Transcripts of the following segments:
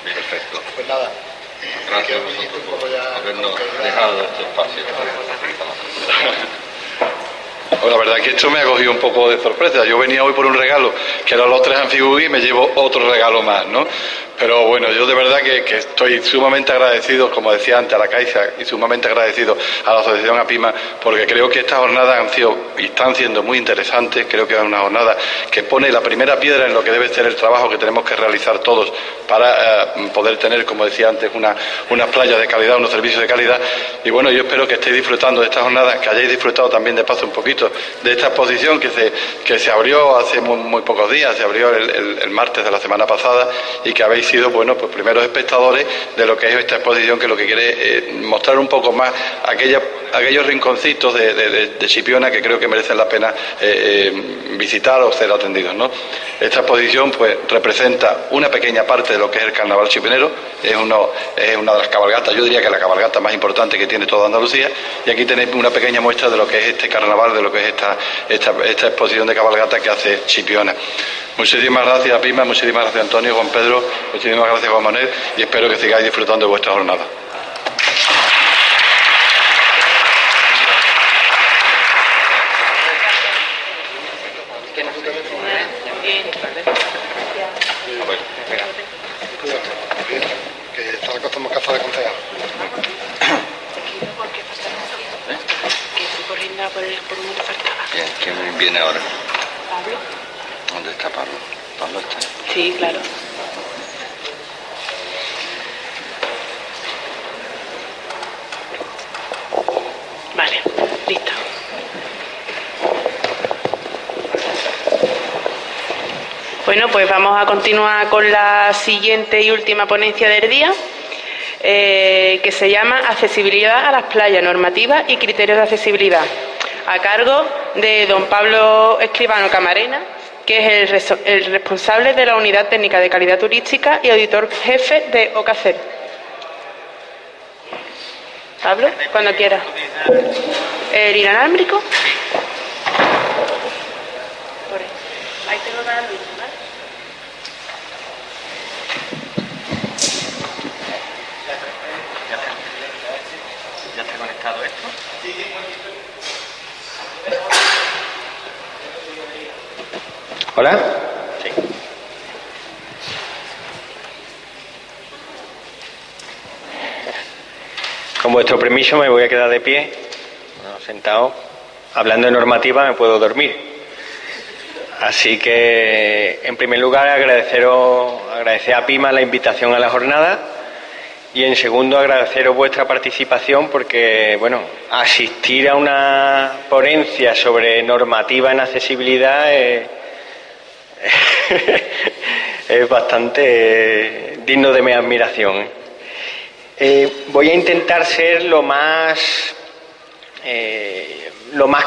Perfecto. Pues nada. Gracias a vosotros por habernos dejado este espacio. La verdad es que esto me ha cogido un poco de sorpresa. Yo venía hoy por un regalo, que eran los 3 Amfibugui, y me llevo otro regalo más, ¿no? Pero bueno, yo de verdad que estoy sumamente agradecido, como decía antes, a la Caixa, y sumamente agradecido a la Asociación APIMA, porque creo que estas jornadas han sido y están siendo muy interesantes. Creo que es una jornada que pone la primera piedra en lo que debe ser el trabajo que tenemos que realizar todos para poder tener, como decía antes, unas playas de calidad, unos servicios de calidad. Y bueno, yo espero que estéis disfrutando de esta jornada, que hayáis disfrutado también de paso un poquito de esta exposición que se abrió hace muy pocos días, se abrió el martes de la semana pasada, y que habéis sido, bueno, pues primeros espectadores de lo que es esta exposición, que lo que quiere mostrar un poco más aquellos rinconcitos de Chipiona que creo que merecen la pena visitar o ser atendidos, ¿no? Esta exposición pues representa una pequeña parte de lo que es el carnaval chipionero, es una de las cabalgatas, yo diría que la cabalgata más importante que tiene toda Andalucía, y aquí tenéis una pequeña muestra de lo que es este carnaval, de lo que es esta exposición de cabalgata que hace Chipiona. Muchísimas gracias, Pima, muchísimas gracias, Antonio, Juan Pedro, muchísimas gracias, Juan Manuel, y espero que sigáis disfrutando de vuestra jornada. Que está la cosa más casa de concejal. Por un faltaba. Bien, ¿quién viene ahora? Pablo. ¿Dónde está Pablo? ¿Pablo está? Sí, claro. Vale, listo. Bueno, pues vamos a continuar con la siguiente y última ponencia del día, que se llama Accesibilidad a las playas, normativas y criterios de accesibilidad, a cargo de don Pablo Escribano Camarena, que es el responsable de la Unidad Técnica de Calidad Turística y auditor jefe de OCACER. Pablo, cuando quiera. ¿El inalámbrico? Por ahí. Ahí tengo que dar luz, ¿vale? ¿Ya está conectado esto? ¿Hola? Sí. Con vuestro permiso me voy a quedar de pie, sentado. Hablando de normativa me puedo dormir. Así que, en primer lugar, agradecer a PIMA la invitación a la jornada, y en segundo, agradeceros vuestra participación, porque, bueno, asistir a una ponencia sobre normativa en accesibilidad es bastante digno de mi admiración. Voy a intentar ser lo más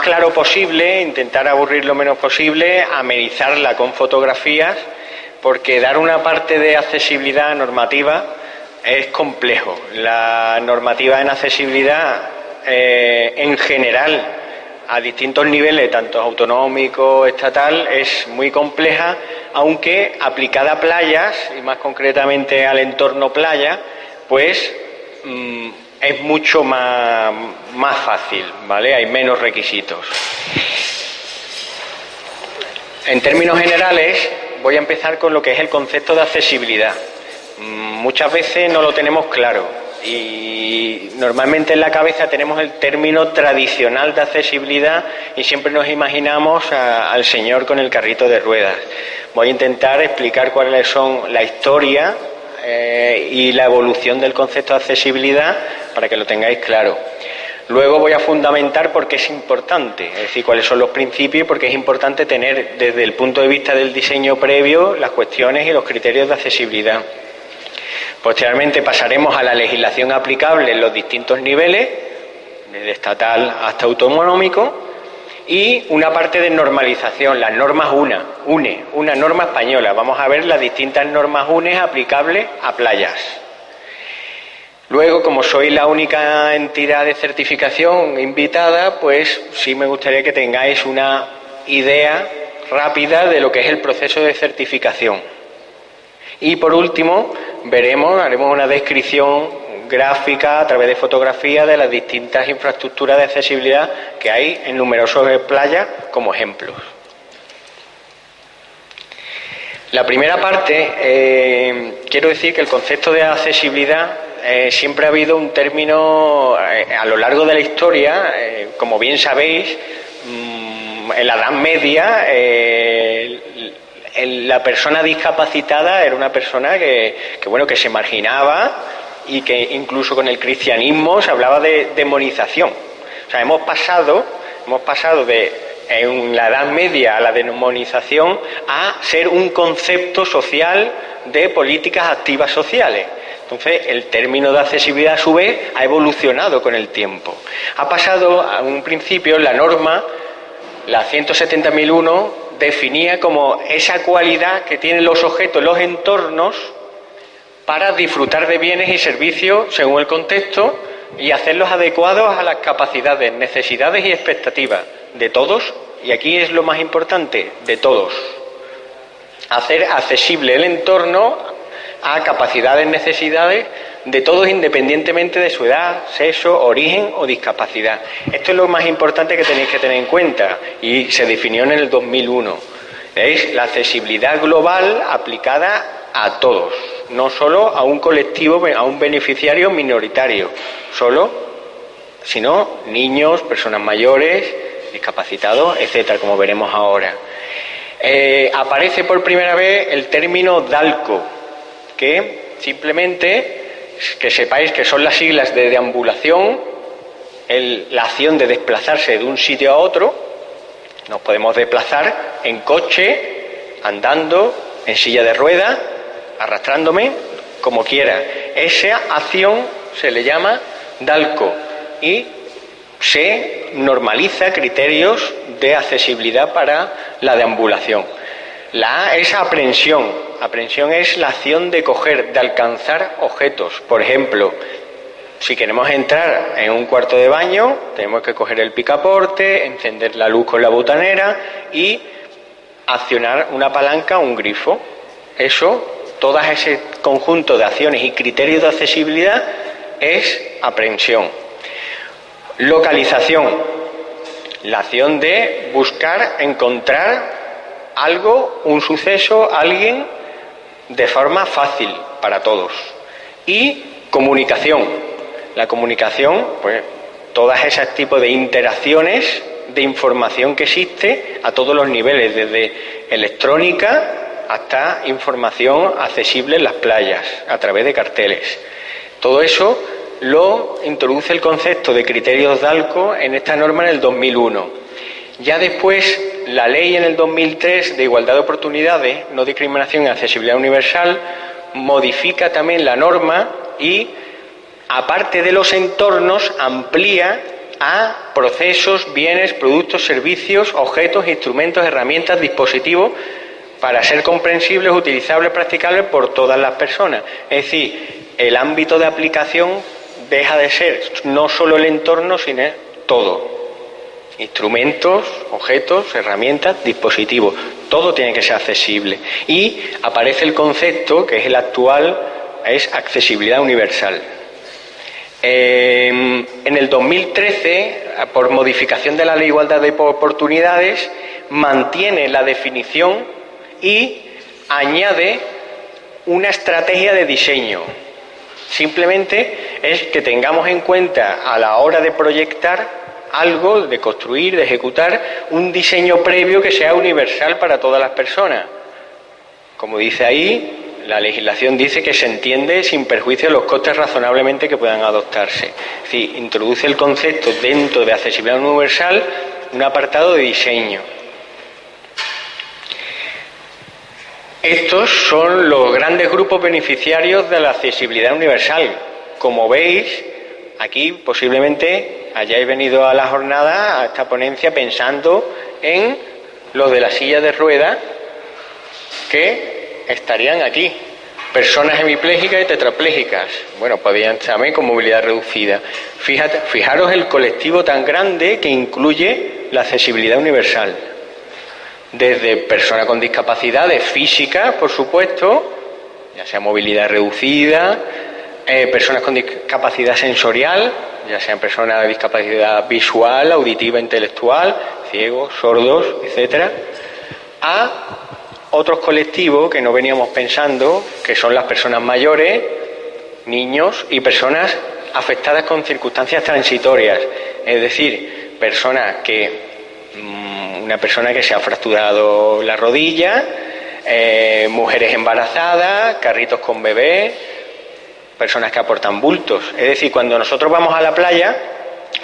claro posible, intentar aburrir lo menos posible, amenizarla con fotografías, porque dar una parte de accesibilidad normativa es complejo. La normativa en accesibilidad en general, a distintos niveles, tanto autonómico, estatal, es muy compleja, aunque aplicada a playas, y más concretamente al entorno playa, pues es mucho más fácil, ¿vale? Hay menos requisitos. En términos generales, voy a empezar con lo que es el concepto de accesibilidad. Muchas veces no lo tenemos claro, y normalmente en la cabeza tenemos el término tradicional de accesibilidad y siempre nos imaginamos al señor con el carrito de ruedas. Voy a intentar explicar cuáles son la historia y la evolución del concepto de accesibilidad para que lo tengáis claro. Luego voy a fundamentar por qué es importante, es decir, cuáles son los principios y por qué es importante tener desde el punto de vista del diseño previo las cuestiones y los criterios de accesibilidad. Posteriormente pasaremos a la legislación aplicable en los distintos niveles, desde estatal hasta autonómico, y una parte de normalización, las normas una norma española. Vamos a ver las distintas normas UNE aplicables a playas. Luego, como soy la única entidad de certificación invitada, pues sí me gustaría que tengáis una idea rápida de lo que es el proceso de certificación. Y por último, haremos una descripción gráfica a través de fotografía de las distintas infraestructuras de accesibilidad que hay en numerosas playas como ejemplos. La primera parte, quiero decir que el concepto de accesibilidad siempre ha habido un término a lo largo de la historia, como bien sabéis, en la Edad Media la persona discapacitada era una persona que se marginaba y que incluso con el cristianismo se hablaba de demonización. O sea, hemos pasado de en la Edad Media a la demonización a ser un concepto social de políticas activas sociales. Entonces, el término de accesibilidad, a su vez, ha evolucionado con el tiempo. Ha pasado a un principio la norma, la 170.001, definía como esa cualidad que tienen los objetos, los entornos, para disfrutar de bienes y servicios según el contexto y hacerlos adecuados a las capacidades, necesidades y expectativas de todos, y aquí es lo más importante, de todos. Hacer accesible el entorno a capacidades, necesidades de todos independientemente de su edad, sexo, origen o discapacidad. Esto es lo más importante que tenéis que tener en cuenta y se definió en el 2001. Es la accesibilidad global aplicada a todos, no solo a un colectivo, a un beneficiario minoritario, sino niños, personas mayores, discapacitados, etcétera, como veremos ahora. Aparece por primera vez el término DALCO, que simplemente, que sepáis que son las siglas de deambulación, la acción de desplazarse de un sitio a otro. Nos podemos desplazar en coche, andando, en silla de ruedas, arrastrándome, como quiera. Esa acción se le llama DALCO y se normaliza criterios de accesibilidad para la deambulación. La A es aprehensión. Aprehensión es la acción de coger, de alcanzar objetos. Por ejemplo, si queremos entrar en un cuarto de baño, tenemos que coger el picaporte, encender la luz con la botanera y accionar una palanca o un grifo. Todo ese conjunto de acciones y criterios de accesibilidad es aprehensión. Localización, la acción de buscar, encontrar algo, un suceso, alguien, de forma fácil para todos. Y comunicación. La comunicación, pues todas esas tipos de interacciones de información que existe a todos los niveles, desde electrónica hasta información accesible en las playas, a través de carteles. Todo eso lo introduce el concepto de criterios DALCO en esta norma en el 2001. Ya después, la ley en el 2003 de igualdad de oportunidades, no discriminación y accesibilidad universal, modifica también la norma y, aparte de los entornos, amplía a procesos, bienes, productos, servicios, objetos, instrumentos, herramientas, dispositivos, para ser comprensibles, utilizables, practicables por todas las personas. Es decir, el ámbito de aplicación deja de ser no solo el entorno, sino todo. Instrumentos, objetos, herramientas, dispositivos. Todo tiene que ser accesible. Y aparece el concepto, que es el actual, es accesibilidad universal. En el 2013, por modificación de la Ley de Igualdad de Oportunidades, mantiene la definición y añade una estrategia de diseño. Simplemente es que tengamos en cuenta a la hora de proyectar algo, de construir, de ejecutar, un diseño previo que sea universal para todas las personas. Como dice ahí, La legislación dice que se entiende sin perjuicio de los costes razonablemente que puedan adoptarse. Es decir, introduce el concepto dentro de accesibilidad universal un apartado de diseño. Estos son los grandes grupos beneficiarios de la accesibilidad universal. Como veis, aquí posiblemente hayáis venido a la jornada, a esta ponencia, pensando en los de la silla de ruedas que estarían aquí. Personas hemiplégicas y tetraplégicas. Bueno, podrían también con movilidad reducida. Fijaros el colectivo tan grande que incluye la accesibilidad universal. Desde personas con discapacidades físicas, por supuesto, ya sea movilidad reducida, personas con discapacidad sensorial, ya sean personas de discapacidad visual, auditiva, intelectual, ciegos, sordos, etcétera, a otros colectivos que no veníamos pensando, que son las personas mayores, niños y personas afectadas con circunstancias transitorias, es decir, una persona que se ha fracturado la rodilla, mujeres embarazadas, carritos con bebés, personas que aportan bultos. Es decir, cuando nosotros vamos a la playa,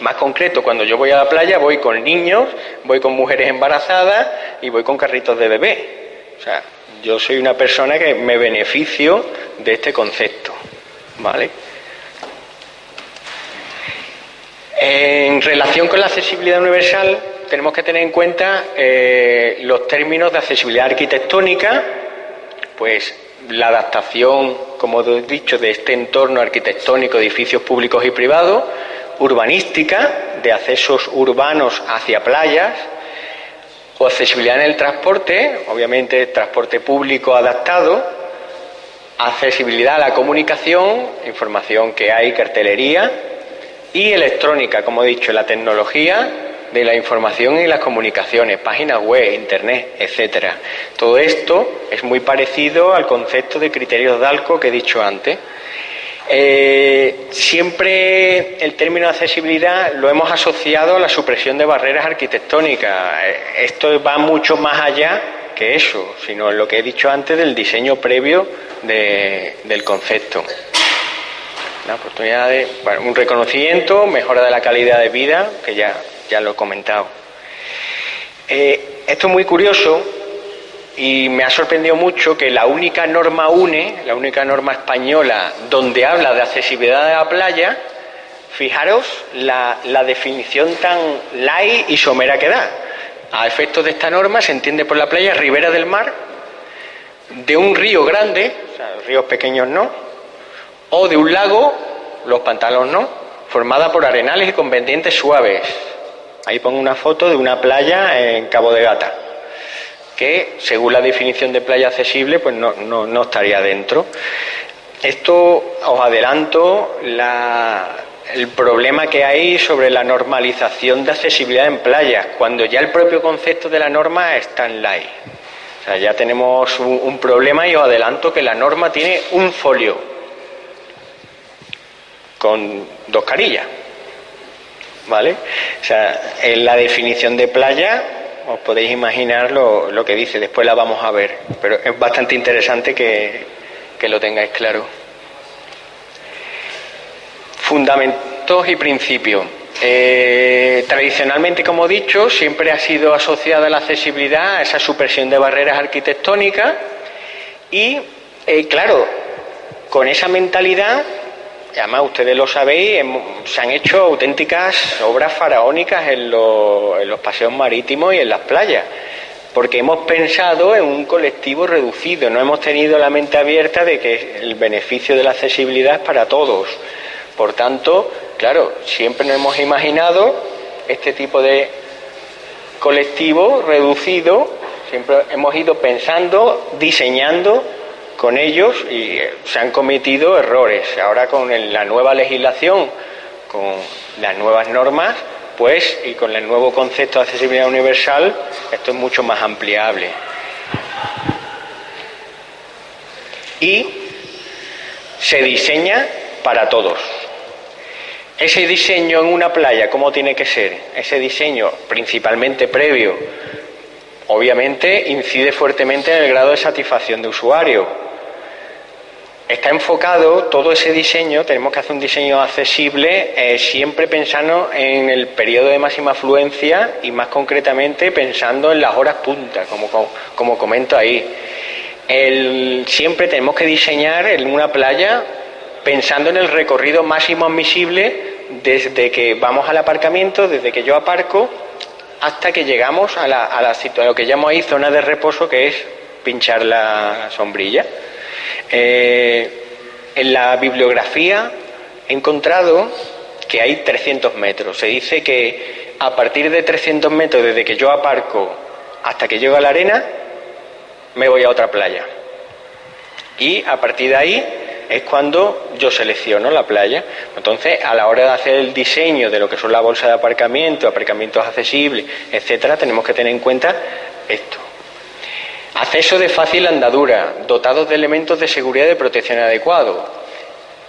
más concreto, cuando yo voy a la playa voy con niños, voy con mujeres embarazadas y voy con carritos de bebé. O sea, yo soy una persona que me beneficio de este concepto, ¿vale? En relación con la accesibilidad universal, tenemos que tener en cuenta los términos de accesibilidad arquitectónica, pues la adaptación, como he dicho, de este entorno arquitectónico de edificios públicos y privados, urbanística, de accesos urbanos hacia playas, o accesibilidad en el transporte, obviamente transporte público adaptado, accesibilidad a la comunicación, información que hay, cartelería, y electrónica, como he dicho, la tecnología de la información y las comunicaciones, páginas web, internet, etcétera. Todo esto es muy parecido al concepto de criterios DALCO que he dicho antes. Siempre el término de accesibilidad lo hemos asociado a la supresión de barreras arquitectónicas. Esto va mucho más allá que eso, sino en lo que he dicho antes del diseño previo del concepto. La oportunidad de un reconocimiento, mejora de la calidad de vida, que ya lo he comentado. Esto es muy curioso y me ha sorprendido mucho que la única norma UNE, la única norma española donde habla de accesibilidad de la playa, fijaros la definición tan light y somera que da. A efectos de esta norma se entiende por la playa ribera del mar, de un río grande, o sea, ríos pequeños no, o de un lago, los pantanos no, formada por arenales y con pendientes suaves. Ahí pongo una foto de una playa en Cabo de Gata, que según la definición de playa accesible pues no estaría dentro. Esto os adelanto el problema que hay sobre la normalización de accesibilidad en playas, cuando ya el propio concepto de la norma está en light. O sea, ya tenemos un problema y os adelanto que la norma tiene un folio con 2 carillas, ¿vale? O sea, en la definición de playa os podéis imaginar lo que dice, después la vamos a ver, pero es bastante interesante que lo tengáis claro. Fundamentos y principios. Tradicionalmente, como he dicho, siempre ha sido asociada la accesibilidad a esa supresión de barreras arquitectónicas y, claro, con esa mentalidad, y además ustedes lo sabéis, se han hecho auténticas obras faraónicas en los paseos marítimos y en las playas, porque hemos pensado en un colectivo reducido, no hemos tenido la mente abierta de que el beneficio de la accesibilidad es para todos. Por tanto, claro, siempre nos hemos imaginado este tipo de colectivo reducido, siempre hemos ido pensando, diseñando con ellos y se han cometido errores. Ahora con la nueva legislación, con las nuevas normas, pues, y con el nuevo concepto de accesibilidad universal, esto es mucho más ampliable. Y se diseña para todos. Ese diseño en una playa, ¿cómo tiene que ser? Ese diseño, principalmente previo, obviamente incide fuertemente en el grado de satisfacción de usuario. está enfocado todo ese diseño, tenemos que hacer un diseño accesible, siempre pensando en el periodo de máxima afluencia y más concretamente pensando en las horas punta, como comento ahí. Siempre tenemos que diseñar en una playa pensando en el recorrido máximo admisible desde que vamos al aparcamiento, desde que yo aparco, hasta que llegamos a lo que llamo ahí zona de reposo, que es pinchar la sombrilla. En la bibliografía he encontrado que hay 300 metros. Se dice que a partir de 300 metros, desde que yo aparco hasta que llego a la arena, me voy a otra playa. Y a partir de ahí es cuando yo selecciono la playa. Entonces, a la hora de hacer el diseño de lo que son la bolsa de aparcamiento, aparcamientos accesibles, etcétera, tenemos que tener en cuenta esto. Acceso de fácil andadura, dotados de elementos de seguridad y de protección adecuados.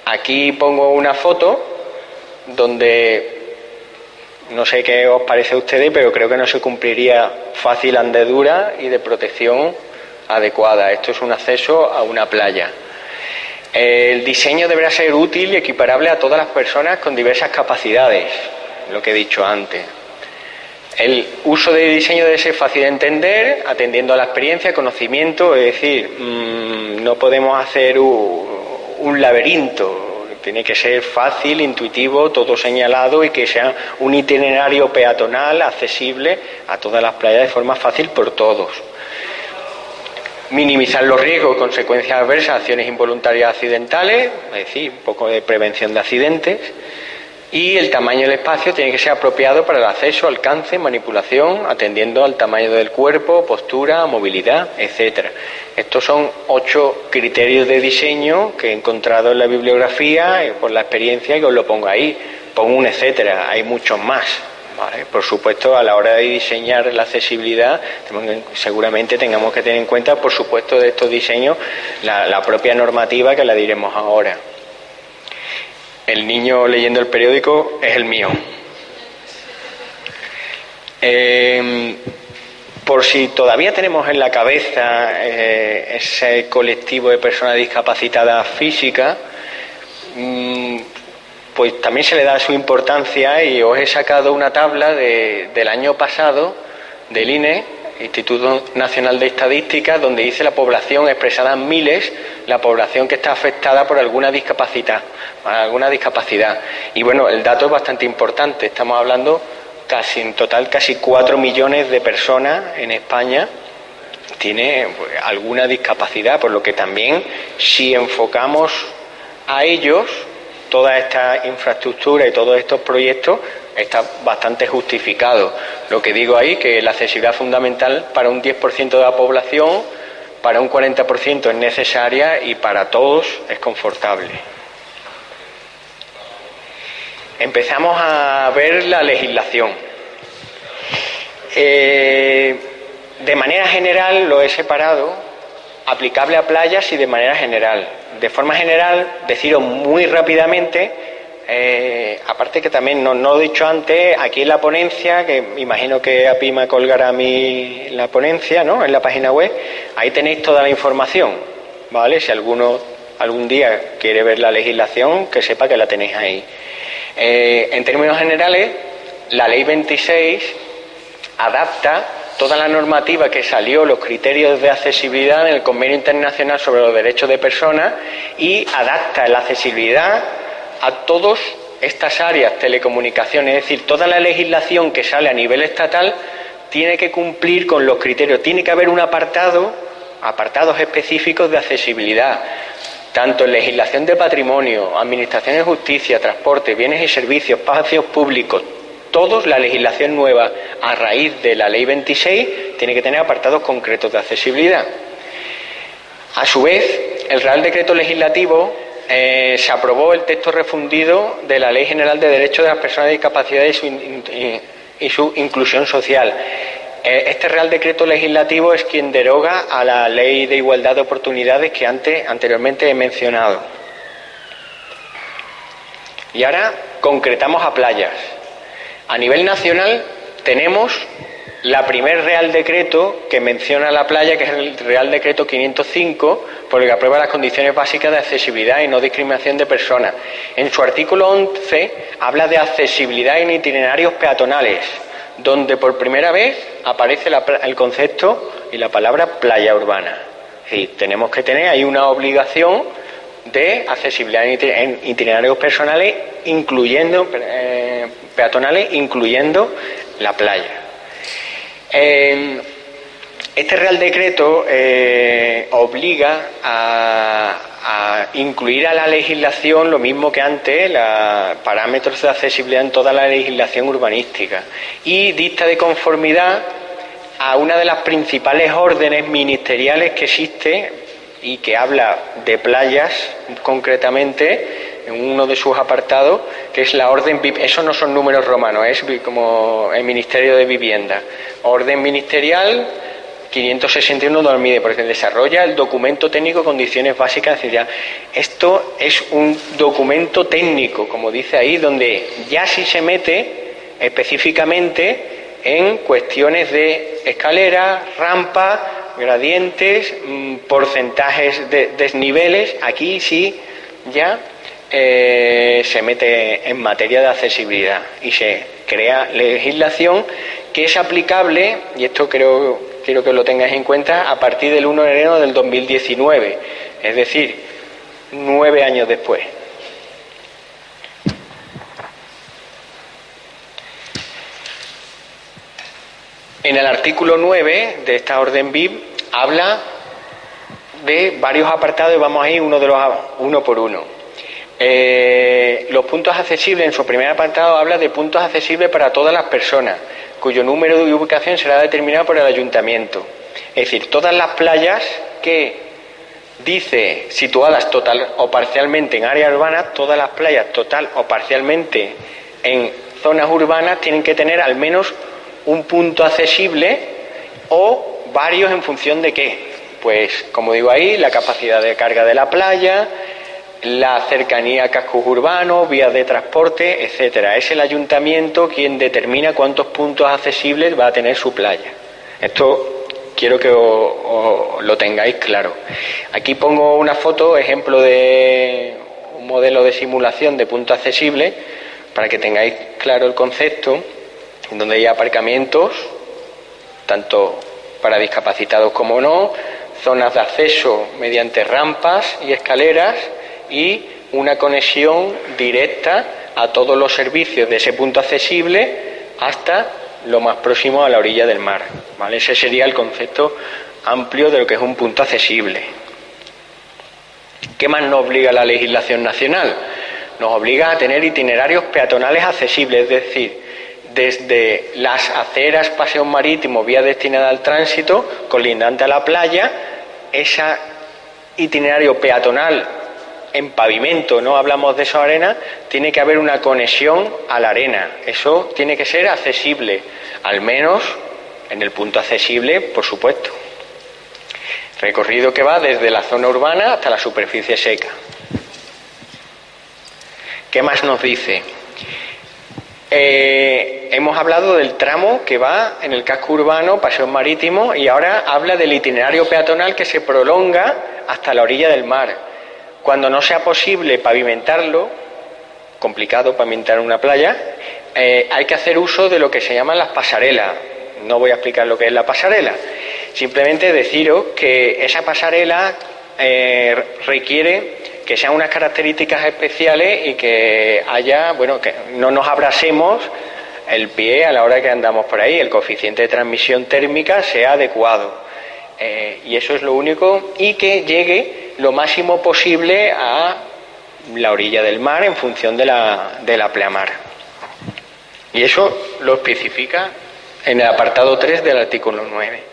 Aquí pongo una foto donde no sé qué os parece a ustedes, pero creo que no se cumpliría fácil andadura y de protección adecuada. Esto es un acceso a una playa. El diseño deberá ser útil y equiparable a todas las personas con diversas capacidades, lo que he dicho antes. El uso de diseño debe ser fácil de entender, atendiendo a la experiencia, conocimiento, es decir, no podemos hacer un laberinto, tiene que ser fácil, intuitivo, todo señalado y que sea un itinerario peatonal accesible a todas las playas de forma fácil por todos. Minimizar los riesgos, consecuencias adversas, acciones involuntarias accidentales, es decir, un poco de prevención de accidentes. Y el tamaño del espacio tiene que ser apropiado para el acceso, alcance, manipulación, atendiendo al tamaño del cuerpo, postura, movilidad, etcétera. Estos son 8 criterios de diseño que he encontrado en la bibliografía, por la experiencia, que os lo pongo ahí. Pongo un etcétera, hay muchos más. Vale, por supuesto, a la hora de diseñar la accesibilidad, seguramente tengamos que tener en cuenta, por supuesto, de estos diseños, la propia normativa, que la diremos ahora. El niño leyendo el periódico es el mío. Por si todavía tenemos en la cabeza ese colectivo de personas discapacitadas físicas, pues también se le da su importancia, y os he sacado una tabla del año pasado del INE, Instituto Nacional de Estadística, donde dice la población expresada en miles, la población que está afectada por alguna discapacidad. Y bueno, el dato es bastante importante. Estamos hablando en total casi 4 millones de personas en España tiene alguna discapacidad, por lo que también, si enfocamos a ellos toda esta infraestructura y todos estos proyectos, está bastante justificado. Lo que digo ahí, que la accesibilidad es fundamental para un 10% de la población, para un 40% es necesaria y para todos es confortable. Empezamos a ver la legislación. De manera general lo he separado, aplicable a playas y de manera general. De forma general, deciros muy rápidamente, aparte que también no lo he dicho antes, aquí en la ponencia, que me imagino que API me colgará a mí la ponencia, ¿no?, en la página web, ahí tenéis toda la información, ¿vale? Si alguno algún día quiere ver la legislación, que sepa que la tenéis ahí. En términos generales, la Ley 26 adapta toda la normativa que salió, los criterios de accesibilidad en el Convenio Internacional sobre los Derechos de Personas, y adapta la accesibilidad a todas estas áreas, telecomunicaciones, es decir, toda la legislación que sale a nivel estatal tiene que cumplir con los criterios, tiene que haber un apartados específicos de accesibilidad, tanto en legislación de patrimonio, administración de justicia, transporte, bienes y servicios, espacios públicos. Todos, la legislación nueva a raíz de la Ley 26 tiene que tener apartados concretos de accesibilidad. A su vez, el Real Decreto Legislativo se aprobó el texto refundido de la Ley General de Derechos de las Personas con Discapacidad y su inclusión social. Este Real Decreto Legislativo es quien deroga a la Ley de Igualdad de Oportunidades que anteriormente he mencionado. Y ahora concretamos a playas. A nivel nacional tenemos la primer Real Decreto que menciona la playa, que es el Real Decreto 505, por el que aprueba las condiciones básicas de accesibilidad y no discriminación de personas. En su artículo 11 habla de accesibilidad en itinerarios peatonales, donde por primera vez aparece el concepto y la palabra playa urbana. Es decir, tenemos que tener ahí una obligación de accesibilidad en itinerarios personales, peatonales, incluyendo la playa. Este Real Decreto obliga a incluir a la legislación lo mismo que antes, parámetros de accesibilidad en toda la legislación urbanística, y dicta de conformidad a una de las principales órdenes ministeriales que existe y que habla de playas concretamente en uno de sus apartados, que es la orden VIP. Eso no son números romanos, es como el Ministerio de Vivienda. Orden ministerial 561/2000, porque desarrolla el documento técnico Condiciones Básicas de Accesibilidad. Esto es un documento técnico, como dice ahí, donde ya sí se mete específicamente en cuestiones de escaleras, rampas, gradientes, porcentajes de desniveles. Aquí sí ya se mete en materia de accesibilidad y se crea legislación que es aplicable, y esto quiero que lo tengáis en cuenta, a partir del 1 de enero del 2019, es decir, 9 años después. En el artículo 9 de esta orden VIP habla de varios apartados y vamos a ir uno por uno. Los puntos accesibles, en su primer apartado habla de puntos accesibles para todas las personas, cuyo número de ubicación será determinado por el ayuntamiento. Es decir, todas las playas que dice situadas total o parcialmente en áreas urbanas, todas las playas total o parcialmente en zonas urbanas tienen que tener al menos un punto accesible o varios, en función de qué. Pues, como digo ahí, la capacidad de carga de la playa, la cercanía a cascos urbanos, vías de transporte, etcétera. Es el ayuntamiento quien determina cuántos puntos accesibles va a tener su playa. Esto quiero que lo tengáis claro. Aquí pongo una foto, ejemplo de un modelo de simulación de punto accesible, para que tengáis claro el concepto, en donde hay aparcamientos, tanto para discapacitados como no, zonas de acceso mediante rampas y escaleras, y una conexión directa a todos los servicios de ese punto accesible hasta lo más próximo a la orilla del mar, ¿vale? Ese sería el concepto amplio de lo que es un punto accesible. ¿Qué más nos obliga la legislación nacional? Nos obliga a tener itinerarios peatonales accesibles, es decir, desde las aceras, paseos marítimos, vías destinadas al tránsito, colindante a la playa, ese itinerario peatonal en pavimento, no hablamos de esa arena, tiene que haber una conexión a la arena. Eso tiene que ser accesible, al menos en el punto accesible, por supuesto. Recorrido que va desde la zona urbana hasta la superficie seca. ¿Qué más nos dice? Hemos hablado del tramo que va en el casco urbano, paseos marítimos, y ahora habla del itinerario peatonal que se prolonga hasta la orilla del mar. Cuando no sea posible pavimentarlo, complicado pavimentar una playa, hay que hacer uso de lo que se llaman las pasarelas. No voy a explicar lo que es la pasarela, simplemente deciros que esa pasarela requiere que sean unas características especiales y que haya, bueno, que no nos abrasemos el pie a la hora que andamos por ahí, el coeficiente de transmisión térmica sea adecuado. Y eso es lo único, y que llegue lo máximo posible a la orilla del mar en función de la pleamar. Y eso lo especifica en el apartado 3 del artículo 9.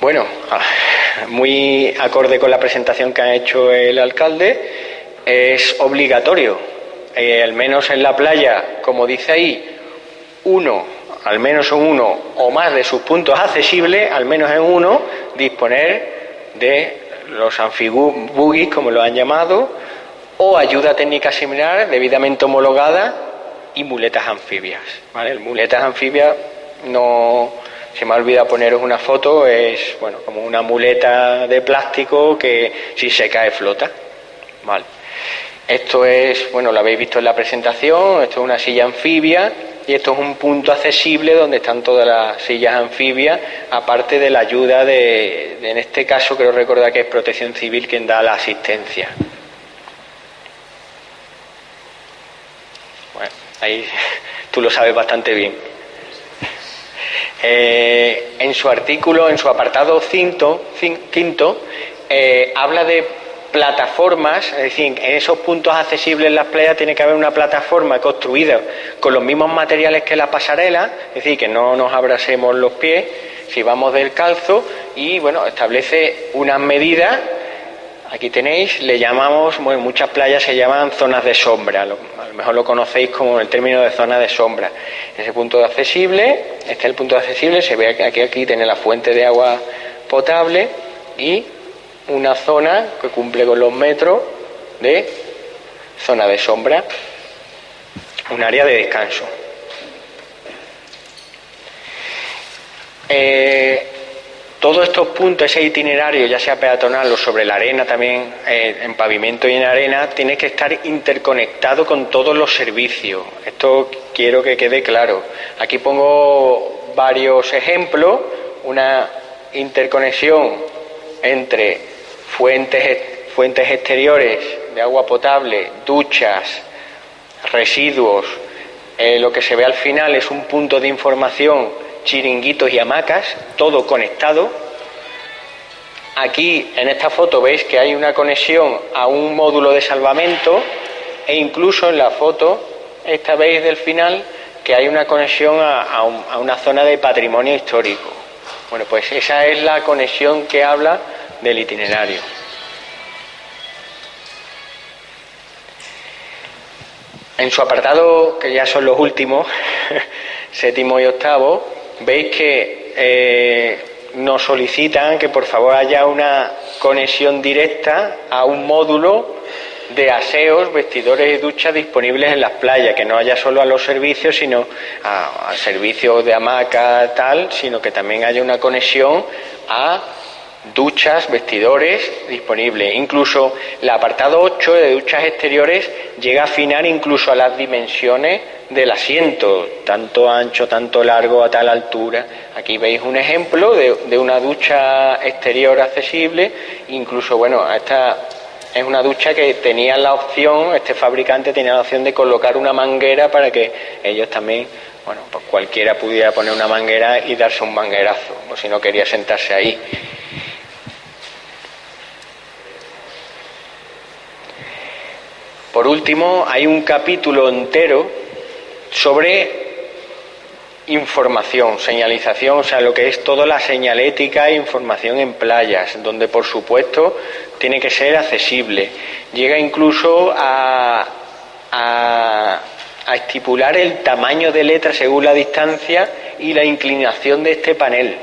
Bueno, muy acorde con la presentación que ha hecho el alcalde, es obligatorio, al menos en la playa, como dice ahí, al menos en uno o más de sus puntos accesibles, al menos en uno, disponer de los amfibuggies, como lo han llamado, o ayuda técnica similar debidamente homologada y muletas anfibias, ¿vale? Muletas anfibias, no se me ha olvidado poneros una foto, es bueno, como una muleta de plástico que si se cae flota, ¿vale? Esto es, bueno, lo habéis visto en la presentación, esto es una silla anfibia y esto es un punto accesible donde están todas las sillas anfibias, aparte de la ayuda en este caso creo recordar que es Protección Civil quien da la asistencia. Bueno, ahí tú lo sabes bastante bien. En su artículo, en su apartado quinto, habla de plataformas, es decir, en esos puntos accesibles en las playas tiene que haber una plataforma construida con los mismos materiales que la pasarela, es decir, que no nos abrasemos los pies si vamos descalzo, y bueno, establece unas medidas. Aquí tenéis, le llamamos, bueno, muchas playas se llaman zonas de sombra, a lo mejor lo conocéis como el término de zona de sombra. Ese punto de accesible, este es el punto de accesible, se ve que aquí tiene la fuente de agua potable y una zona que cumple con los metros de zona de sombra, un área de descanso. Todos estos puntos, ese itinerario, ya sea peatonal o sobre la arena también, en pavimento y en arena, tiene que estar interconectado con todos los servicios. Esto quiero que quede claro. Aquí pongo varios ejemplos, una interconexión entre fuentes exteriores de agua potable, duchas, residuos. Lo que se ve al final es un punto de información, chiringuitos y hamacas, todo conectado. Aquí en esta foto veis que hay una conexión a un módulo de salvamento e incluso en la foto esta veis del final que hay una conexión a una zona de patrimonio histórico. Bueno, pues esa es la conexión que habla del itinerario. En su apartado, que ya son los últimos, séptimo y octavo, veis que nos solicitan que por favor haya una conexión directa a un módulo de aseos, vestidores y duchas disponibles en las playas, que no haya solo a los servicios, sino a servicios de hamaca, tal, sino que también haya una conexión a duchas, vestidores disponibles. Incluso el apartado 8 de duchas exteriores llega a afinar incluso a las dimensiones del asiento, tanto ancho, tanto largo, a tal altura. Aquí veis un ejemplo de una ducha exterior accesible. Incluso, bueno, esta es una ducha que tenía la opción, este fabricante tenía la opción de colocar una manguera para que ellos también, bueno, pues cualquiera pudiera poner una manguera y darse un manguerazo, o si no quería sentarse ahí. Por último, hay un capítulo entero sobre información, señalización, o sea, lo que es toda la señalética e información en playas, donde por supuesto tiene que ser accesible. Llega incluso a estipular el tamaño de letra según la distancia y la inclinación de este panel.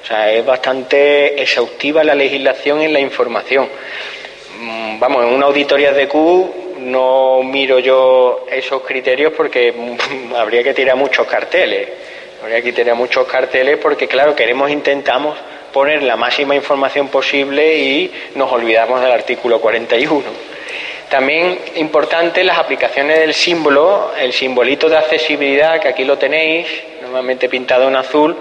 O sea, es bastante exhaustiva la legislación en la información. Vamos, en una auditoría de Q no miro yo esos criterios porque habría que tirar muchos carteles. Porque, claro, intentamos poner la máxima información posible y nos olvidamos del artículo 41. También importante las aplicaciones del símbolo, el simbolito de accesibilidad, que aquí lo tenéis, normalmente pintado en azul,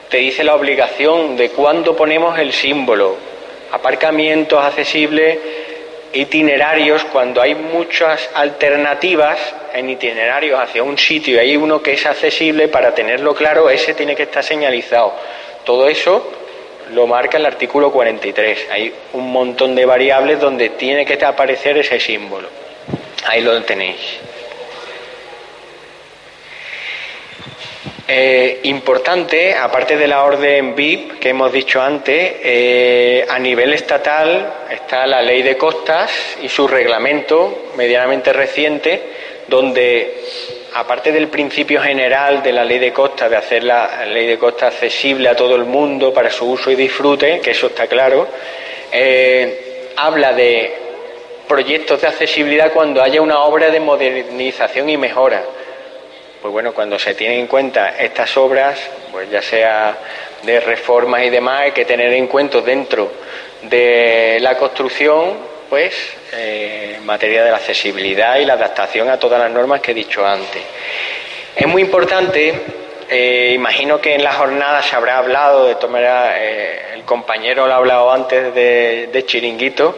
te dice la obligación de cuándo ponemos el símbolo. Aparcamientos accesibles, itinerarios, cuando hay muchas alternativas en itinerarios hacia un sitio y hay uno que es accesible, para tenerlo claro, ese tiene que estar señalizado. Todo eso lo marca el artículo 43. Hay un montón de variables donde tiene que aparecer ese símbolo. Ahí lo tenéis. Importante, aparte de la orden BIP que hemos dicho antes, a nivel estatal está la Ley de Costas y su reglamento medianamente reciente, donde aparte del principio general de la Ley de Costas, de hacer la Ley de Costas accesible a todo el mundo para su uso y disfrute, que eso está claro, habla de proyectos de accesibilidad cuando haya una obra de modernización y mejora. Pues bueno, cuando se tienen en cuenta estas obras, pues ya sea de reformas y demás, hay que tener en cuenta dentro de la construcción, pues, en materia de la accesibilidad y la adaptación a todas las normas que he dicho antes. Es muy importante, imagino que en la jornada se habrá hablado, de todas maneras, el compañero lo ha hablado antes de chiringuitos,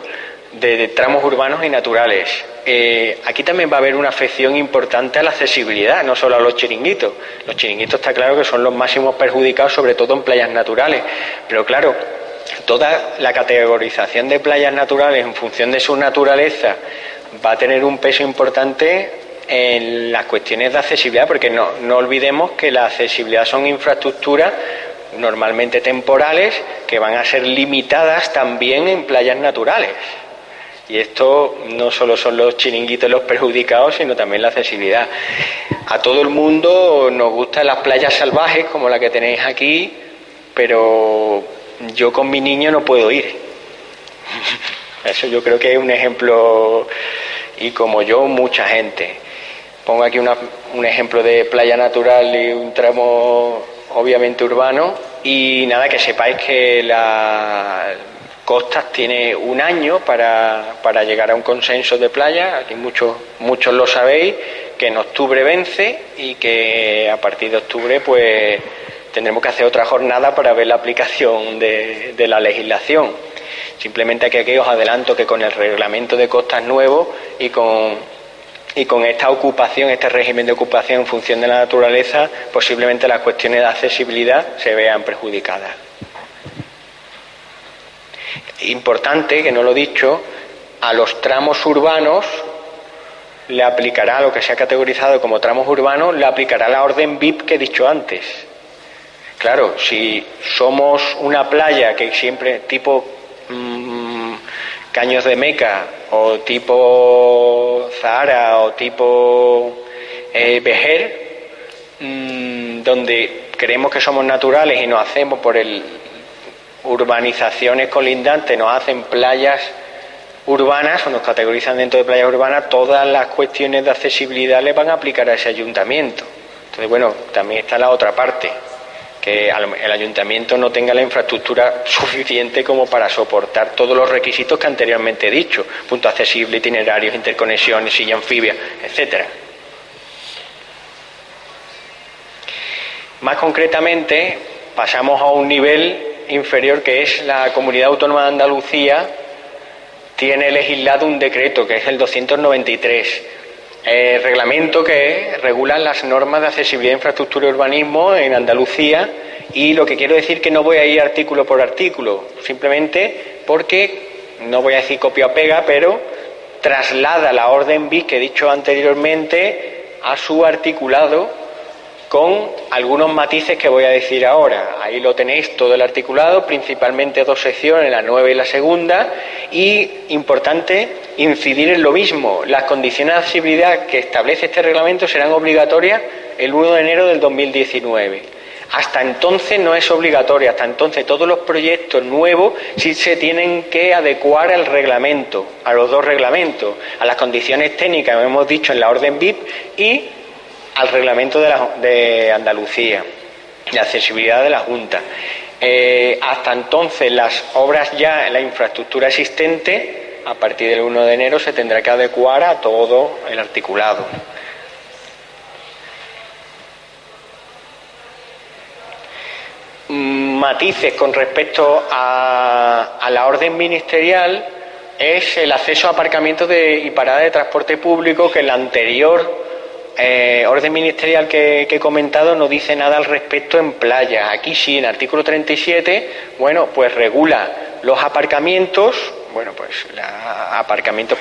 de tramos urbanos y naturales. Aquí también va a haber una afección importante a la accesibilidad, no solo a los chiringuitos. Los chiringuitos está claro que son los máximos perjudicados, sobre todo en playas naturales. Pero claro, toda la categorización de playas naturales en función de su naturaleza va a tener un peso importante en las cuestiones de accesibilidad, porque no olvidemos que la accesibilidad son infraestructuras normalmente temporales que van a ser limitadas también en playas naturales. Y esto no solo son los chiringuitos los perjudicados, sino también la accesibilidad. A todo el mundo nos gustan las playas salvajes como la que tenéis aquí, pero yo con mi niño no puedo ir. Eso yo creo que es un ejemplo, y como yo, mucha gente. Pongo aquí un ejemplo de playa natural y un tramo obviamente urbano, y nada, que sepáis que la Costas tiene un año para llegar a un consenso de playa. Aquí muchos lo sabéis, que en octubre vence y que a partir de octubre pues tendremos que hacer otra jornada para ver la aplicación de la legislación. Simplemente aquí os adelanto que con el reglamento de costas nuevo y con esta ocupación, este régimen de ocupación en función de la naturaleza, posiblemente las cuestiones de accesibilidad se vean perjudicadas. Importante, que no lo he dicho, a los tramos urbanos le aplicará, lo que se ha categorizado como tramos urbanos, le aplicará la orden VIP que he dicho antes. Claro, si somos una playa que siempre tipo Caños de Meca o tipo Zahara o tipo Vejer, donde creemos que somos naturales y nos hacemos por urbanizaciones colindantes, nos hacen playas urbanas o nos categorizan dentro de playas urbanas, todas las cuestiones de accesibilidad le van a aplicar a ese ayuntamiento. Entonces, bueno, también está la otra parte, que el ayuntamiento no tenga la infraestructura suficiente como para soportar todos los requisitos que anteriormente he dicho: puntos accesibles, itinerarios, interconexiones, silla anfibia, etcétera. Más concretamente, pasamos a un nivel inferior, que es la Comunidad Autónoma de Andalucía. Tiene legislado un decreto, que es el 293, reglamento que regula las normas de accesibilidad, infraestructura y urbanismo en Andalucía. Y lo que quiero decir que no voy a ir artículo por artículo, simplemente porque, no voy a decir copia o pega, pero traslada la orden BIC que he dicho anteriormente a su articulado, con algunos matices que voy a decir ahora. Ahí lo tenéis todo el articulado, principalmente dos secciones, la 9 y la segunda, y importante incidir en lo mismo: las condiciones de accesibilidad que establece este reglamento serán obligatorias el 1 de enero del 2019. Hasta entonces no es obligatoria, hasta entonces todos los proyectos nuevos sí se tienen que adecuar al reglamento, a los dos reglamentos, a las condiciones técnicas, como hemos dicho, en la orden BIP, y al reglamento de Andalucía, de accesibilidad de la Junta. Hasta entonces las obras ya, la infraestructura existente, a partir del 1 de enero se tendrá que adecuar a todo el articulado. Matices con respecto a la orden ministerial es el acceso a aparcamientos y paradas de transporte público, que en la anterior orden ministerial que he comentado no dice nada al respecto en playas. Aquí sí, en el artículo 37, bueno, pues regula los aparcamientos. Bueno, pues aparcamientos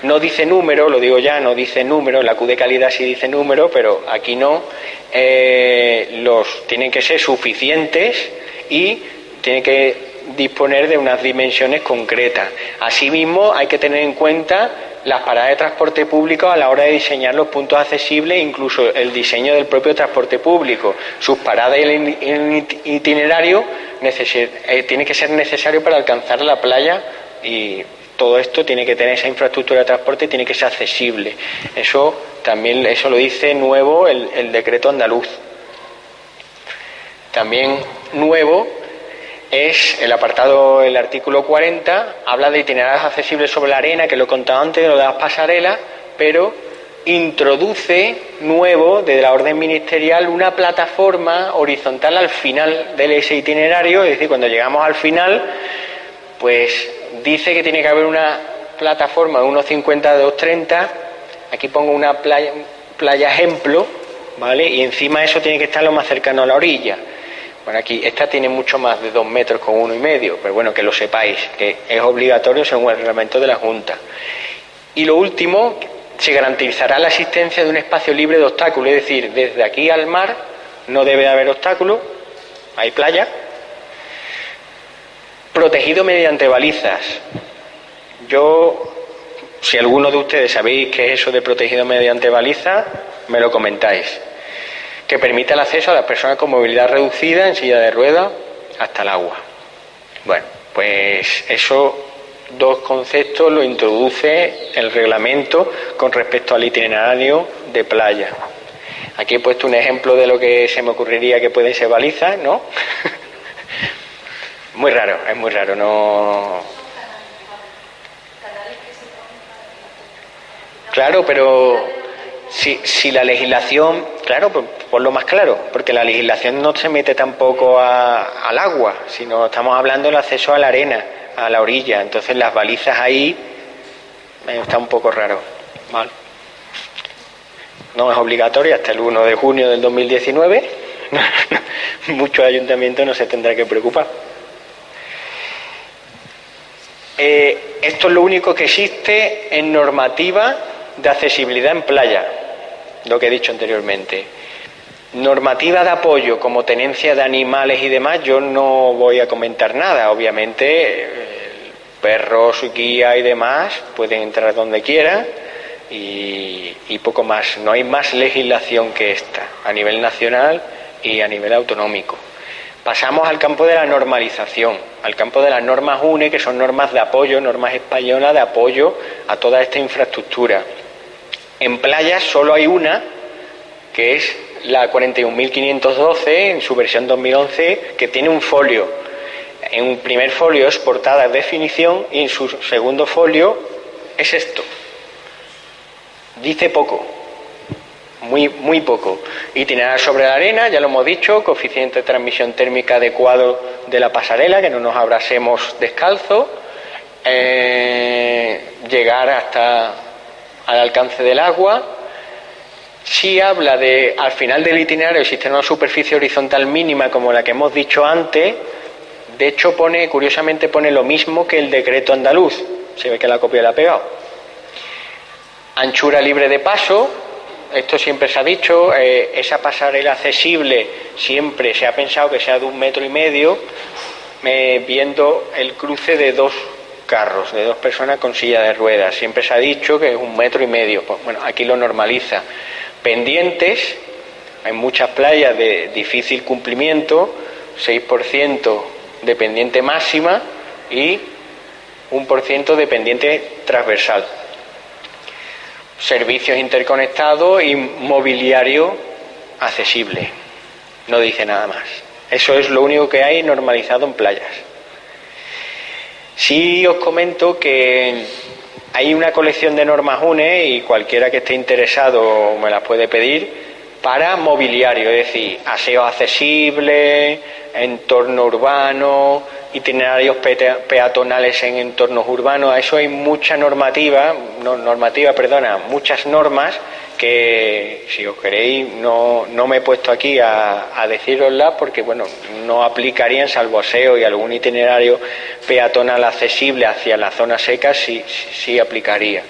no dice número, lo digo ya, no dice número. La Q de calidad sí dice número, pero aquí no. Los tienen que ser suficientes y tienen que disponer de unas dimensiones concretas. Asimismo, hay que tener en cuenta las paradas de transporte público a la hora de diseñar los puntos accesibles, incluso el diseño del propio transporte público. Sus paradas y el itinerario tiene que ser necesario para alcanzar la playa y todo esto tiene que tener esa infraestructura de transporte, tiene que ser accesible. Eso lo dice nuevo el decreto andaluz. También nuevo es el artículo 40, habla de itinerarios accesibles sobre la arena, que lo he contado antes, de lo de las pasarelas, pero introduce nuevo, desde la orden ministerial, una plataforma horizontal al final de ese itinerario, es decir, cuando llegamos al final, pues dice que tiene que haber una plataforma de 1,50 de 2,30, aquí pongo una playa ejemplo, ¿vale? Y encima eso tiene que estar lo más cercano a la orilla. Bueno, aquí esta tiene mucho más de 2 metros con 1,5, pero bueno, que lo sepáis, que es obligatorio según el reglamento de la Junta. Y lo último, se garantizará la existencia de un espacio libre de obstáculos, es decir, desde aquí al mar no debe de haber obstáculos, hay playa, protegido mediante balizas. Si alguno de ustedes sabéis qué es eso de protegido mediante balizas, me lo comentáis. Que permite el acceso a las personas con movilidad reducida en silla de ruedas hasta el agua. Bueno, pues esos dos conceptos lo introduce el reglamento con respecto al itinerario de playa. Aquí he puesto un ejemplo de lo que se me ocurriría que pueden ser balizas, ¿no? Muy raro, es muy raro, no. Claro, pero si la legislación, claro, pues por lo más claro, porque la legislación no se mete tampoco al agua, sino estamos hablando del acceso a la arena, a la orilla, entonces las balizas ahí está un poco raro. Vale. No es obligatorio hasta el 1 de junio del 2019, muchos ayuntamientos no se tendrán que preocupar. Esto es lo único que existe en normativa de accesibilidad en playa, lo que he dicho anteriormente. Normativa de apoyo como tenencia de animales y demás, yo no voy a comentar nada. Obviamente, perros, guía y demás pueden entrar donde quieran y poco más. No hay más legislación que esta, a nivel nacional y a nivel autonómico. Pasamos al campo de la normalización, al campo de las normas UNE, que son normas de apoyo, normas españolas de apoyo a toda esta infraestructura. En playas solo hay una, que es la 41.512 en su versión 2011, que tiene un folio. En un primer folio es portada de definición y en su segundo folio es esto. Dice poco, muy poco. Itinerar sobre la arena, ya lo hemos dicho, coeficiente de transmisión térmica adecuado de la pasarela, que no nos abrasemos descalzos, llegar hasta al alcance del agua. Sí habla al final del itinerario existe una superficie horizontal mínima como la que hemos dicho antes. De hecho curiosamente pone lo mismo que el decreto andaluz, se ve que la copia la ha pegado. Anchura libre de paso, esto siempre se ha dicho, esa pasarela accesible siempre se ha pensado que sea de 1,5 metros, viendo el cruce de 2 carros, de 2 personas con silla de ruedas. Siempre se ha dicho que es 1,5 metros. Pues bueno, aquí lo normaliza. Pendientes, hay muchas playas de difícil cumplimiento, 6% de pendiente máxima y 1% de pendiente transversal. Servicios interconectados y mobiliario accesible. No dice nada más. Eso es lo único que hay normalizado en playas. Sí os comento que hay una colección de normas UNE y cualquiera que esté interesado me las puede pedir para mobiliario, es decir, aseo accesible, entorno urbano, itinerarios peatonales en entornos urbanos. A eso hay mucha muchas normas que, si os queréis, no me he puesto aquí a decíroslas porque, bueno, no aplicarían, salvo aseo y algún itinerario peatonal accesible hacia la zona seca, sí aplicaría.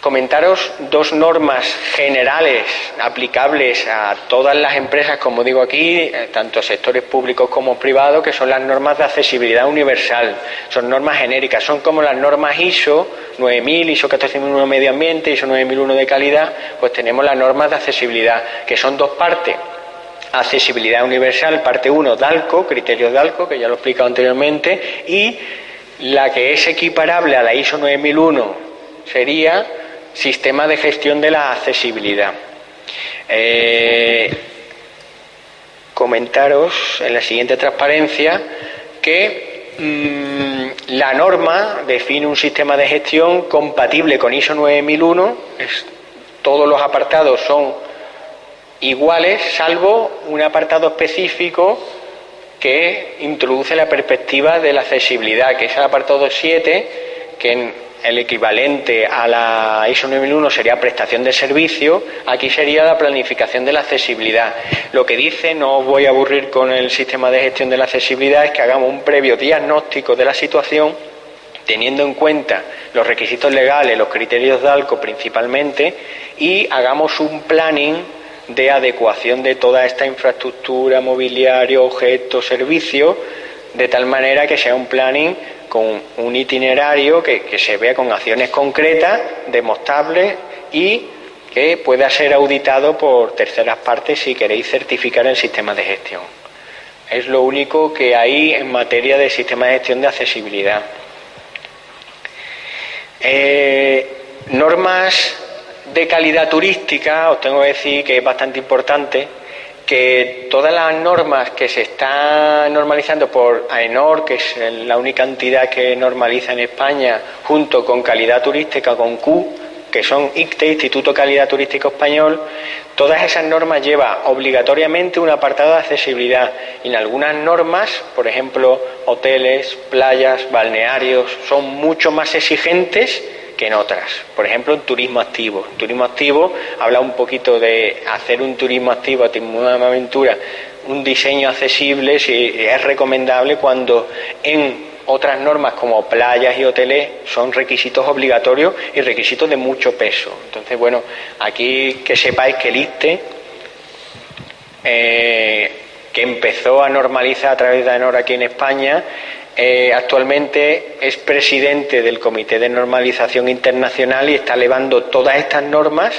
Comentaros 2 normas generales aplicables a todas las empresas, como digo aquí, tanto sectores públicos como privados, que son las normas de accesibilidad universal. Son normas genéricas, son como las normas ISO 9000, ISO 14001 medio ambiente, ISO 9001 de calidad. Pues tenemos las normas de accesibilidad, que son 2 partes. Accesibilidad universal, parte 1, DALCO, criterios DALCO, que ya lo he explicado anteriormente, y La que es equiparable a la ISO 9001 sería Sistema de Gestión de la Accesibilidad. Comentaros en la siguiente transparencia que la norma define un sistema de gestión compatible con ISO 9001. Todos los apartados son iguales, salvo un apartado específico que introduce la perspectiva de la accesibilidad, que es el apartado 7, que en el equivalente a la ISO 9001 sería prestación de servicio. Aquí sería la planificación de la accesibilidad. Lo que dice, no os voy a aburrir con el sistema de gestión de la accesibilidad, es que hagamos un previo diagnóstico de la situación, teniendo en cuenta los requisitos legales, los criterios de ALCO principalmente, y hagamos un planning de adecuación de toda esta infraestructura, mobiliario, objetos, servicios, de tal manera que sea un planning con un itinerario que se vea con acciones concretas, demostrables y que pueda ser auditado por terceras partes si queréis certificar el sistema de gestión. Es lo único que hay en materia de sistema de gestión de accesibilidad. Normas de calidad turística, os tengo que decir que es bastante importante que todas las normas que se están normalizando por AENOR, que es la única entidad que normaliza en España, junto con calidad turística, con Q, que son ICTE, Instituto de Calidad Turística Español, todas esas normas llevan obligatoriamente un apartado de accesibilidad. Y en algunas normas, por ejemplo, hoteles, playas, balnearios, son mucho más exigentes que en otras. Por ejemplo, en turismo activo. En turismo activo habla un poquito de hacer un turismo activo, una aventura, un diseño accesible, si es recomendable, cuando en otras normas como playas y hoteles son requisitos obligatorios y requisitos de mucho peso. Entonces, bueno, aquí que sepáis que el ICTE, que empezó a normalizar a través de AENOR aquí en España, actualmente es presidente del Comité de Normalización Internacional y está elevando todas estas normas,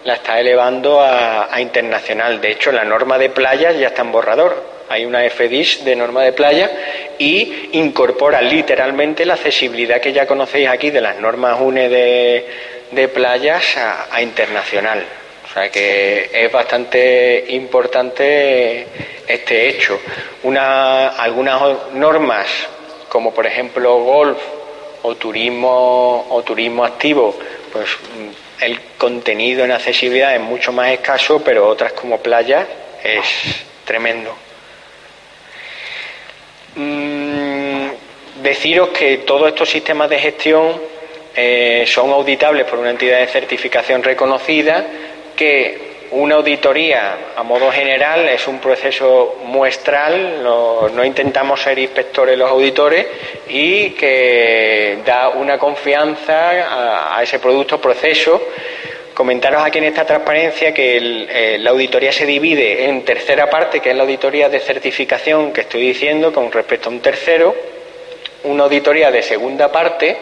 las está elevando a internacional. De hecho, la norma de playas ya está en borrador. Hay una FDIS de norma de playa y incorpora literalmente la accesibilidad que ya conocéis aquí de las normas UNE de playas a internacional. O sea que es bastante importante este hecho. Algunas normas, como por ejemplo golf o turismo activo, pues el contenido en accesibilidad es mucho más escaso, pero otras como playas es tremendo. Deciros que todos estos sistemas de gestión son auditables por una entidad de certificación reconocida, que una auditoría a modo general es un proceso muestral, no intentamos ser inspectores los auditores, y que da una confianza a ese producto proceso. Comentaros aquí en esta transparencia que la auditoría se divide en tercera parte, que es la auditoría de certificación que estoy diciendo con respecto a un tercero, una auditoría de segunda parte,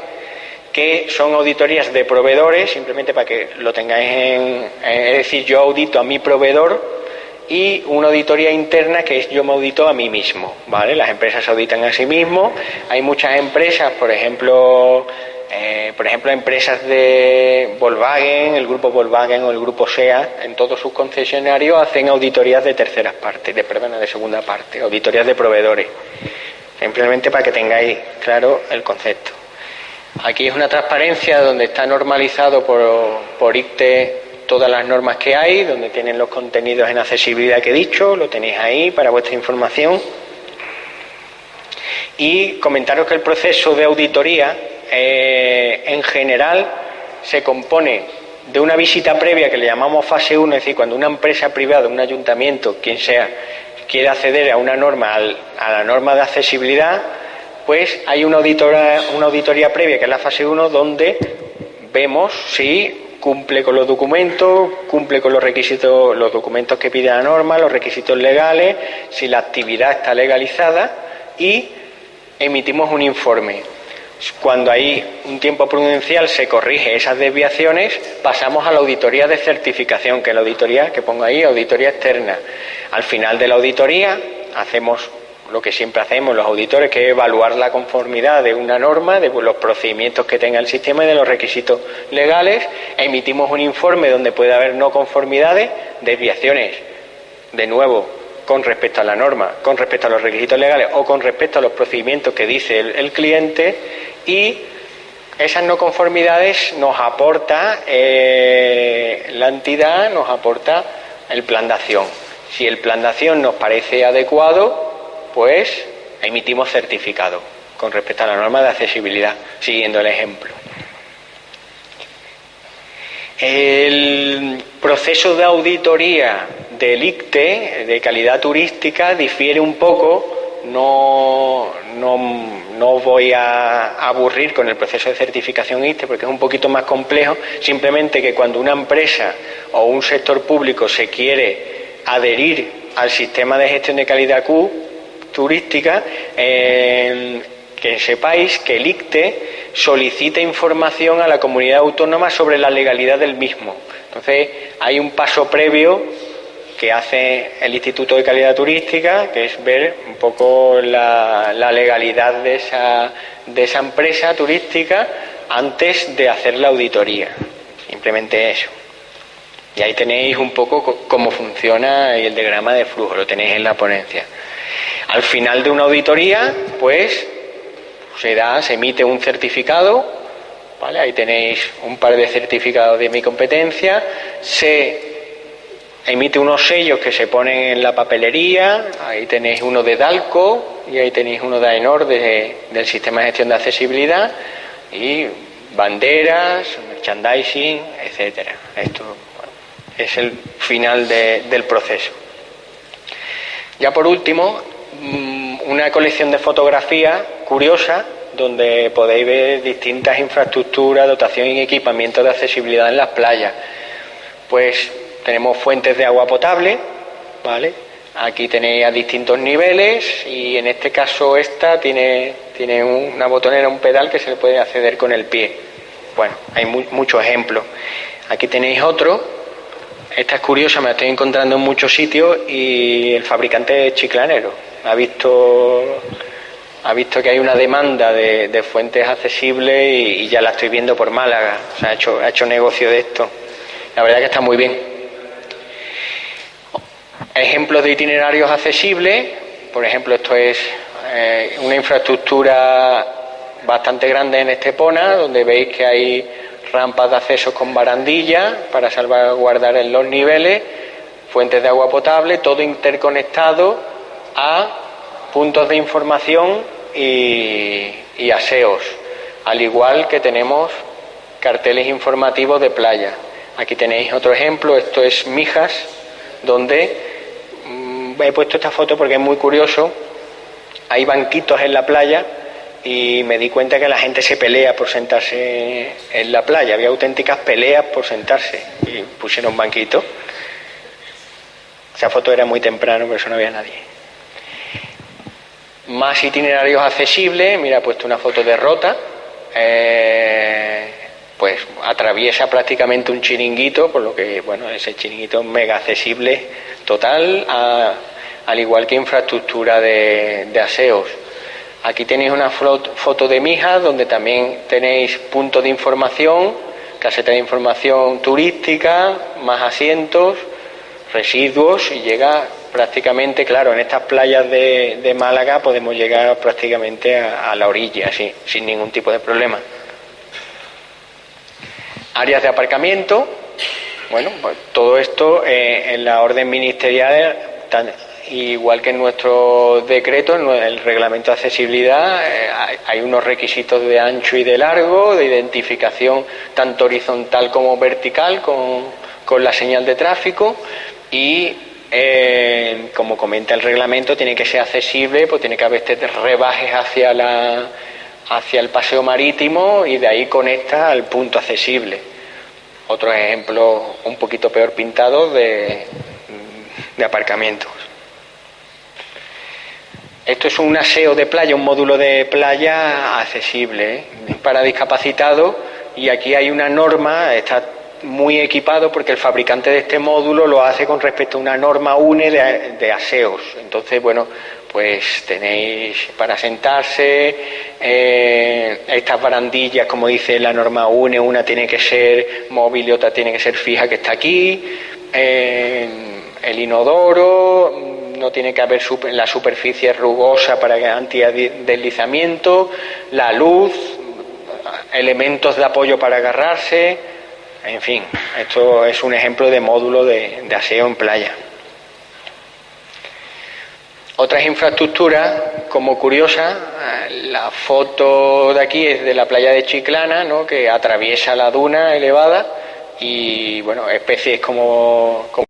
que son auditorías de proveedores, simplemente para que lo tengáis es decir, yo audito a mi proveedor, y una auditoría interna que es yo me audito a mí mismo, ¿vale? Las empresas se auditan a sí mismos. Hay muchas empresas, por ejemplo, empresas de Volkswagen, el grupo Volkswagen o el grupo SEAT, en todos sus concesionarios hacen auditorías de terceras partes, de segunda parte, auditorías de proveedores. Simplemente para que tengáis claro el concepto. Aquí es una transparencia donde está normalizado por ICTE todas las normas que hay, donde tienen los contenidos en accesibilidad que he dicho, lo tenéis ahí para vuestra información. Y comentaros que el proceso de auditoría en general se compone de una visita previa que le llamamos fase 1, es decir, cuando una empresa privada, un ayuntamiento, quien sea, quiere acceder a una norma, a la norma de accesibilidad, pues hay una auditoría previa, que es la fase 1, donde vemos si cumple con los documentos, cumple con los requisitos, los documentos que pide la norma, los requisitos legales, si la actividad está legalizada, y emitimos un informe. Cuando hay un tiempo prudencial se corrige esas desviaciones, pasamos a la auditoría de certificación, que es la auditoría que pongo ahí, auditoría externa. Al final de la auditoría hacemos lo que siempre hacemos los auditores, que es evaluar la conformidad de una norma, de los procedimientos que tenga el sistema y de los requisitos legales. Emitimos un informe donde puede haber no conformidades, desviaciones, de nuevo, con respecto a la norma, con respecto a los requisitos legales o con respecto a los procedimientos que dice el cliente, y esas no conformidades nos aporta la entidad, nos aporta el plan de acción. Si el plan de acción nos parece adecuado, pues emitimos certificado con respecto a la norma de accesibilidad, siguiendo el ejemplo. El proceso de auditoría del ICTE, de calidad turística, difiere un poco. No os voy a aburrir con el proceso de certificación ICTE porque es un poquito más complejo. Simplemente que cuando una empresa o un sector público se quiere adherir al sistema de gestión de calidad turística, que sepáis que el ICTE solicita información a la comunidad autónoma sobre la legalidad del mismo. Entonces hay un paso previo que hace el Instituto de Calidad Turística, que es ver un poco la legalidad de esa empresa turística antes de hacer la auditoría. Simplemente eso. Y ahí tenéis un poco cómo funciona el diagrama de flujo, lo tenéis en la ponencia. Al final de una auditoría, pues se emite un certificado, ¿vale? Ahí tenéis un par de certificados de mi competencia. Se emite unos sellos que se ponen en la papelería. Ahí tenéis uno de DALCO y ahí tenéis uno de AENOR del sistema de gestión de accesibilidad, y banderas, merchandising, etcétera. Esto es el final del proceso. Ya por último, una colección de fotografías curiosa donde podéis ver distintas infraestructuras, dotación y equipamiento de accesibilidad en las playas. Pues tenemos fuentes de agua potable, ¿vale? Aquí tenéis a distintos niveles, y en este caso esta tiene una botonera, un pedal que se le puede acceder con el pie. Bueno, hay muchos ejemplos. Aquí tenéis otro. Esta es curiosa, me la estoy encontrando en muchos sitios, y el fabricante es Chiclanero. Ha visto que hay una demanda de fuentes accesibles y ya la estoy viendo por Málaga. O sea, ha hecho negocio de esto. La verdad que está muy bien. Ejemplos de itinerarios accesibles. Por ejemplo, esto es una infraestructura bastante grande en Estepona, donde veis que hay rampas de acceso con barandillas para salvaguardar en los niveles, fuentes de agua potable, todo interconectado a puntos de información y aseos, al igual que tenemos carteles informativos de playa. Aquí tenéis otro ejemplo. Esto es Mijas, donde he puesto esta foto porque es muy curioso. Hay banquitos en la playa y me di cuenta que la gente se pelea por sentarse en la playa. Había auténticas peleas por sentarse y pusieron banquitos. Esa foto era muy temprano, por eso no había nadie. Más itinerarios accesibles. Mira, he puesto una foto de Rota. Pues atraviesa prácticamente un chiringuito, por lo que, bueno, ese chiringuito es mega accesible total, al igual que infraestructura de aseos. Aquí tenéis una foto de Mijas, donde también tenéis puntos de información, caseta de información turística, más asientos, residuos, y llega prácticamente, claro, en estas playas de Málaga podemos llegar prácticamente a la orilla, así, sin ningún tipo de problema. Áreas de aparcamiento. Bueno, pues todo esto en la orden ministerial, igual que en nuestro decreto, en el reglamento de accesibilidad, hay unos requisitos de ancho y de largo, de identificación tanto horizontal como vertical con la señal de tráfico, y como comenta el reglamento, tiene que ser accesible, pues tiene que haber rebajes hacia el paseo marítimo, y de ahí conecta al punto accesible. Otros ejemplos un poquito peor pintados de aparcamientos. Esto es un aseo de playa, un módulo de playa accesible, para discapacitados, y aquí hay una norma, está muy equipado porque el fabricante de este módulo lo hace con respecto a una norma UNE de aseos. Entonces, bueno, pues tenéis para sentarse, estas barandillas, como dice la norma UNE, una tiene que ser móvil y otra tiene que ser fija, que está aquí. El inodoro, no tiene que haber la superficie rugosa para antideslizamiento, la luz, elementos de apoyo para agarrarse, en fin, esto es un ejemplo de módulo de aseo en playa. Otras infraestructuras, como curiosa, la foto de aquí es de la playa de Chiclana, ¿no?, que atraviesa la duna elevada y, bueno, especies como